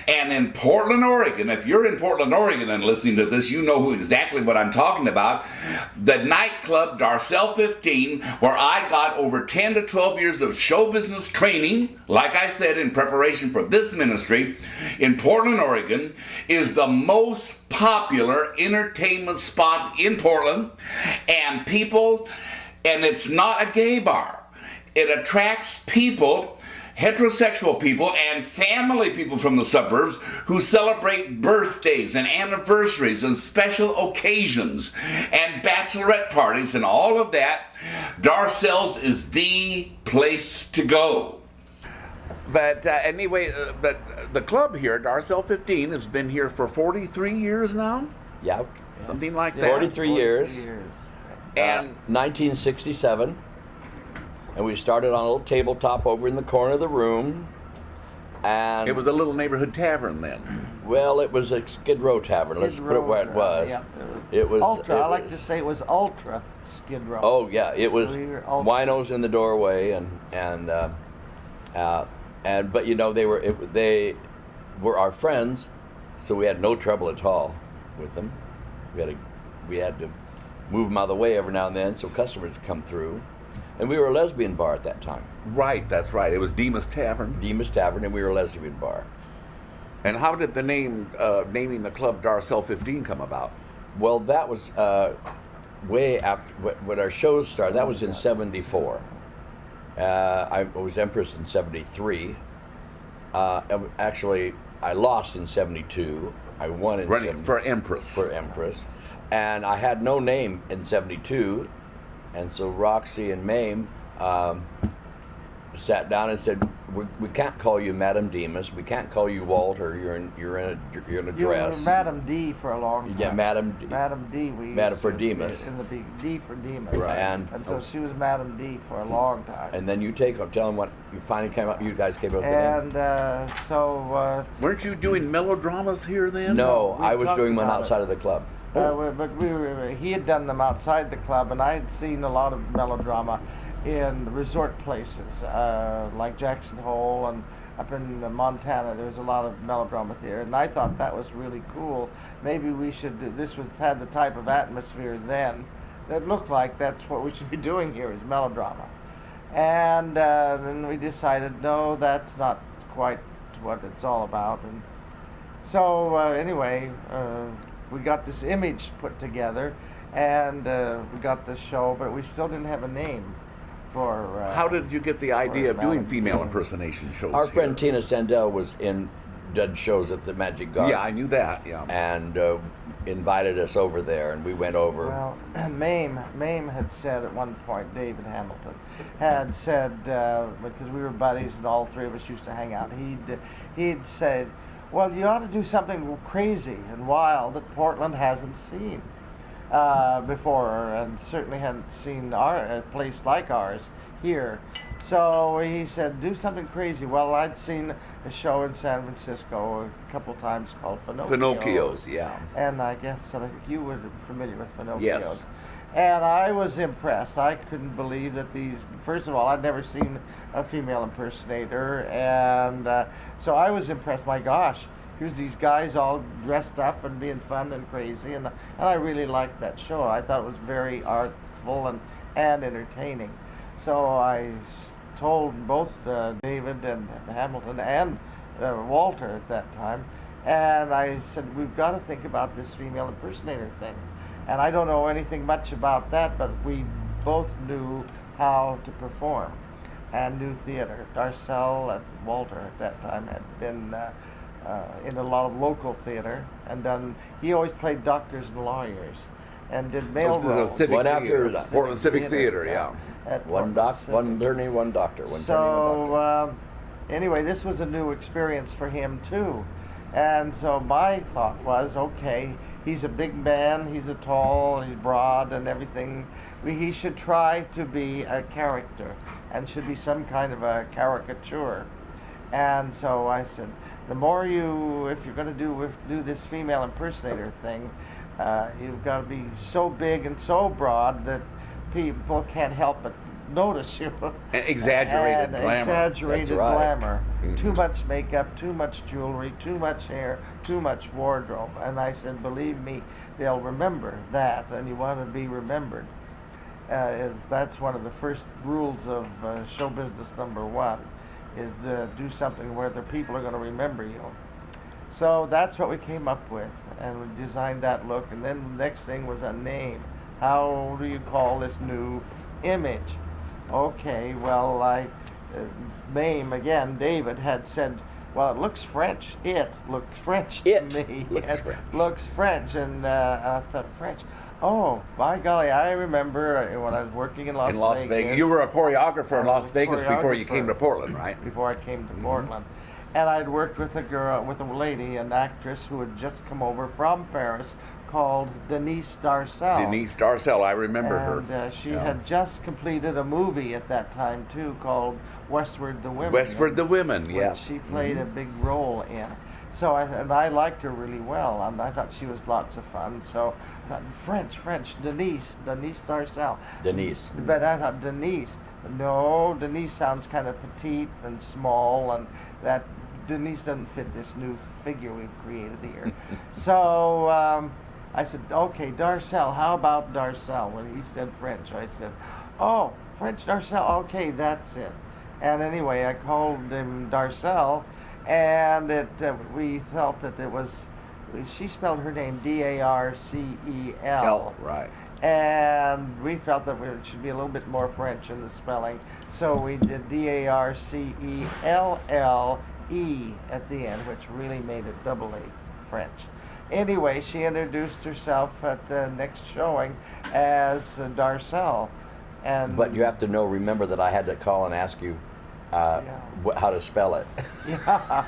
And in Portland, Oregon, if you're in Portland, Oregon and listening to this, you know exactly what I'm talking about. The nightclub Darcelle 15, where I got over 10 to 12 years of show business training, like I said, in preparation for this ministry, in Portland, Oregon, is the most popular entertainment spot in Portland. And people, and it's not a gay bar. It attracts people, heterosexual people and family people from the suburbs who celebrate birthdays and anniversaries and special occasions and bachelorette parties and all of that. Darcelle's is the place to go. But anyway, but the club here, Darcelle 15, has been here for 43 years now? Yeah. Something like that. 43 years. And 1967. And we started on a little tabletop over in the corner of the room. And it was a little neighborhood tavern then. Well, it was a Skid Row tavern. Let's put it where it was. Yeah, it was ultra. I like to say it was ultra Skid Row. Oh yeah, it was winos in the doorway but you know they were our friends, so we had no trouble at all with them. We had to move them out of the way every now and then so customers would come through. And we were a lesbian bar at that time. Right, that's right. It was Demas Tavern. Demas Tavern, and we were a lesbian bar. And how did the name, naming the club Darcelle 15 come about? Well, that was way after, when our shows started. That was in 74. I was Empress in 73. Actually, I lost in 72. I won in 72. For Empress. For Empress. And I had no name in 72. And so Roxy and Mame sat down and said, "We can't call you Madam Demas. We can't call you Walter. You're in a dress." You were Madam D for a long time. Yeah, Madam D. Madam D. Madam for Demas. In the D for Demas. Right. And so she was Madam D for a long time. And then you tell them what you finally came up. You guys came up with the name. So. Weren't you doing melodramas here then? No, I was doing one outside of the club. But he had done them outside the club, and I had seen a lot of melodrama in resort places, like Jackson Hole and up in Montana. There was a lot of melodrama there, and I thought that was really cool. Maybe we should do, had the type of atmosphere then that looked like that's what we should be doing here is melodrama. And then we decided, no, that's not quite what it's all about. And so anyway, we got this image put together, and we got this show, but we still didn't have a name for... How did you get the idea of doing female impersonation shows? Our friend Tina Sandell was did shows at the Magic Garden. Yeah, I knew that, yeah. And invited us over there, and we went over. Well, Mame had said at one point, David Hamilton, had said, because we were buddies and all three of us used to hang out, he'd said, well, you ought to do something crazy and wild that Portland hasn't seen before, and certainly hadn't seen a place like ours here. So he said, do something crazy. Well, I'd seen a show in San Francisco a couple times called Pinocchio's, yeah. And I guess you were familiar with Pinocchio's. Yes. And I was impressed. I couldn't believe that first of all, I'd never seen a female impersonator, and so I was impressed. My gosh, here's these guys all dressed up and being fun and crazy, and I really liked that show. I thought it was very artful and entertaining. So I told both David and Hamilton and Walter at that time, and I said, we've got to think about this female impersonator thing. And I don't know anything much about that, but we both knew how to perform and knew theater. Darcelle and Walter at that time had been in a lot of local theater and he always played doctors and lawyers and did male roles. Portland Civic Theater, yeah. One attorney, one doctor. Anyway, this was a new experience for him too. And so my thought was, okay, he's a big man, he's tall, he's broad and everything. He should try to be a character and should be some kind of a caricature. And so I said, the more if you're going to do this female impersonator thing, you've got to be so big and so broad that people can't help but notice you. Exaggerated And glamour. Exaggerated That's right. glamour. Mhm. Too much makeup, too much jewelry, too much hair, too much wardrobe. And I said, believe me, they'll remember that, and you want to be remembered. That's one of the first rules of show business #1, is to do something where the people are going to remember you. So that's what we came up with, and we designed that look. And then the next thing was a name. How do you call this new image? Okay, well, name again, David had said, well, it looks French. It looks French to me. Looks French. Looks French. And I thought, French. Oh, by golly, I remember when I was working in Las Vegas. You were a choreographer in I Las was a Vegas before you choreographer. came to Portland, right? Before I came to Portland. And I'd worked with a lady, an actress who had just come over from Paris called Denise Darcelle. Denise Darcelle, I remember her. And she Yeah. had just completed a movie at that time, too, called Westward the Women. Westward the Women, yeah. Which she played a big role in. So I liked her really well, and I thought she was lots of fun. So I thought, French, Denise Darcelle. Denise. But I thought, Denise. No, Denise sounds kind of petite and small, and that Denise doesn't fit this new figure we've created here. So I said, okay, Darcelle, how about Darcelle? When he said French, I said, oh, French Darcelle, okay, that's it. And anyway, I called him Darcelle, and we felt that it was, she spelled her name Darcel. Right. And we felt that it should be a little bit more French in the spelling. So we did Darcelle at the end, which really made it doubly French. Anyway, she introduced herself at the next showing as Darcelle. But you have to remember that I had to call and ask you how to spell it. Yeah.